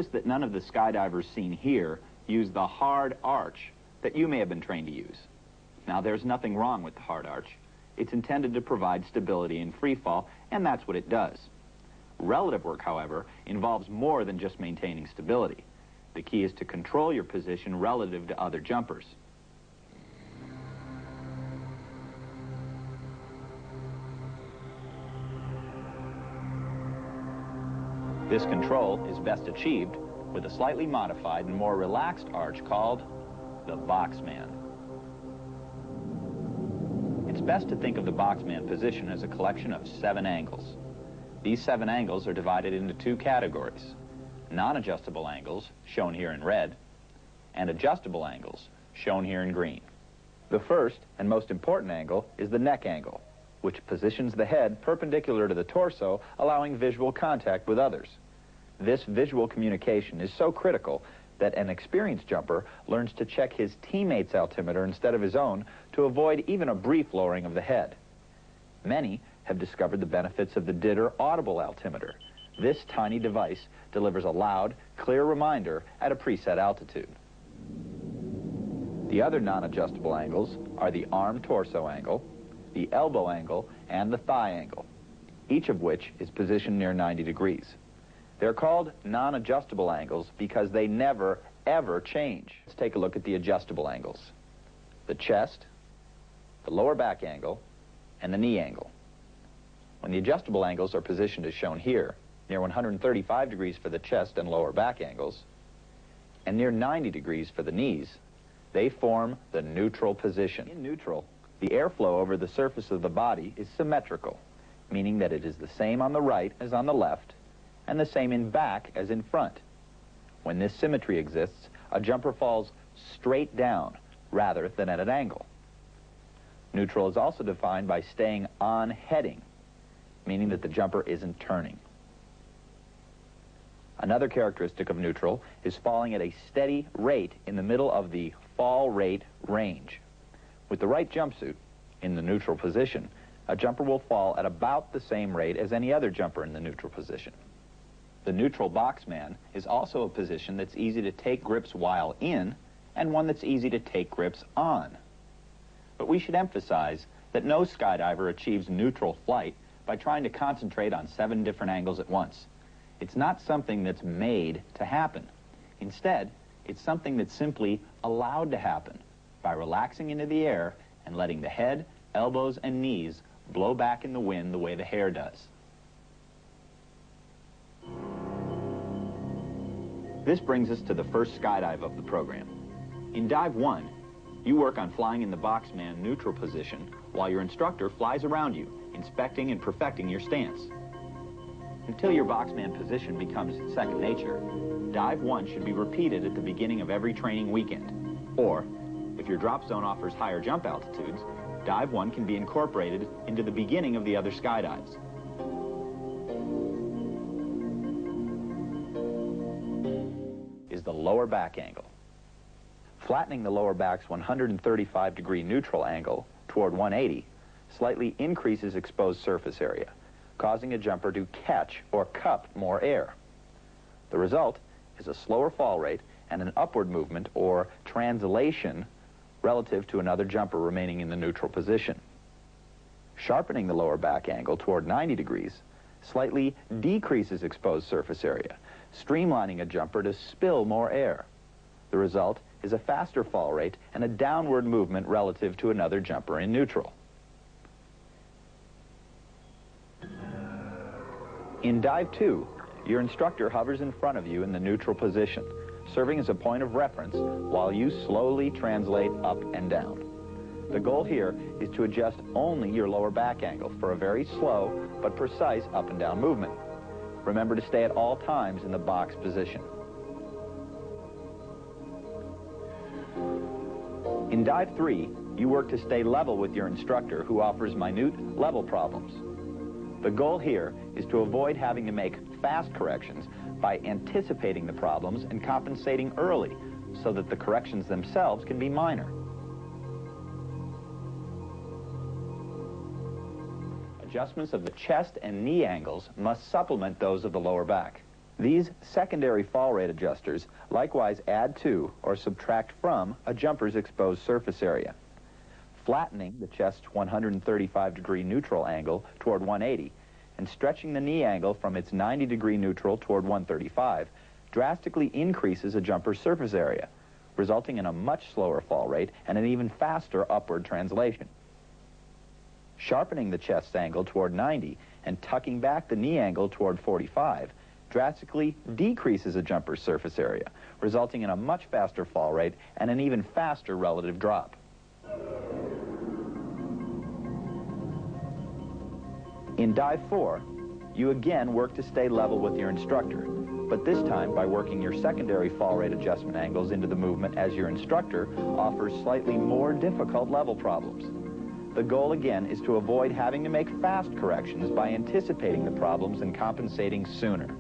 Notice that none of the skydivers seen here use the hard arch that you may have been trained to use. Now, there's nothing wrong with the hard arch. It's intended to provide stability in free fall, and that's what it does. Relative work, however, involves more than just maintaining stability. The key is to control your position relative to other jumpers. This control is best achieved with a slightly modified and more relaxed arch called the boxman. It's best to think of the boxman position as a collection of 7 angles. These 7 angles are divided into 2 categories: non-adjustable angles, shown here in red, and adjustable angles, shown here in green. The first and most important angle is the neck angle, which positions the head perpendicular to the torso, allowing visual contact with others. This visual communication is so critical that an experienced jumper learns to check his teammate's altimeter instead of his own to avoid even a brief lowering of the head. Many have discovered the benefits of the Ditter audible altimeter. This tiny device delivers a loud, clear reminder at a preset altitude. The other non-adjustable angles are the arm-torso angle, the elbow angle, and the thigh angle, each of which is positioned near 90 degrees. They're called non-adjustable angles because they never, ever change. Let's take a look at the adjustable angles: the chest, the lower back angle, and the knee angle. When the adjustable angles are positioned as shown here, near 135 degrees for the chest and lower back angles, and near 90 degrees for the knees, they form the neutral position. In neutral, the airflow over the surface of the body is symmetrical, meaning that it is the same on the right as on the left, and the same in back as in front. When this symmetry exists, a jumper falls straight down rather than at an angle. Neutral is also defined by staying on heading, meaning that the jumper isn't turning. Another characteristic of neutral is falling at a steady rate in the middle of the fall rate range. With the right jumpsuit, in the neutral position, a jumper will fall at about the same rate as any other jumper in the neutral position. The neutral boxman is also a position that's easy to take grips while in, and one that's easy to take grips on. But we should emphasize that no skydiver achieves neutral flight by trying to concentrate on 7 different angles at once. It's not something that's made to happen. Instead, it's something that's simply allowed to happen by relaxing into the air and letting the head, elbows, and knees blow back in the wind the way the hair does. This brings us to the first skydive of the program. In Dive 1, you work on flying in the boxman neutral position while your instructor flies around you, inspecting and perfecting your stance. Until your boxman position becomes second nature, Dive 1 should be repeated at the beginning of every training weekend. Or, if your drop zone offers higher jump altitudes, Dive 1 can be incorporated into the beginning of the other skydives. Is the lower back angle. Flattening the lower back's 135-degree neutral angle toward 180 slightly increases exposed surface area, causing a jumper to catch or cup more air. The result is a slower fall rate and an upward movement or translation relative to another jumper remaining in the neutral position. Sharpening the lower back angle toward 90 degrees slightly decreases exposed surface area, streamlining a jumper to spill more air. The result is a faster fall rate and a downward movement relative to another jumper in neutral. In Dive 2, your instructor hovers in front of you in the neutral position, serving as a point of reference while you slowly translate up and down. The goal here is to adjust only your lower back angle for a very slow but precise up and down movement. Remember to stay at all times in the box position. In Dive 3, you work to stay level with your instructor, who offers minute level problems. The goal here is to avoid having to make fast corrections by anticipating the problems and compensating early so that the corrections themselves can be minor. Adjustments of the chest and knee angles must supplement those of the lower back. These secondary fall rate adjusters likewise add to or subtract from a jumper's exposed surface area, flattening the chest's 135-degree neutral angle toward 180 and stretching the knee angle from its 90-degree neutral toward 135 drastically increases a jumper's surface area, resulting in a much slower fall rate and an even faster upward translation. Sharpening the chest's angle toward 90 and tucking back the knee angle toward 45 drastically decreases a jumper's surface area, resulting in a much faster fall rate and an even faster relative drop. In Dive 4, you again work to stay level with your instructor, but this time by working your secondary fall rate adjustment angles into the movement as your instructor offers slightly more difficult level problems. The goal again is to avoid having to make fast corrections by anticipating the problems and compensating sooner.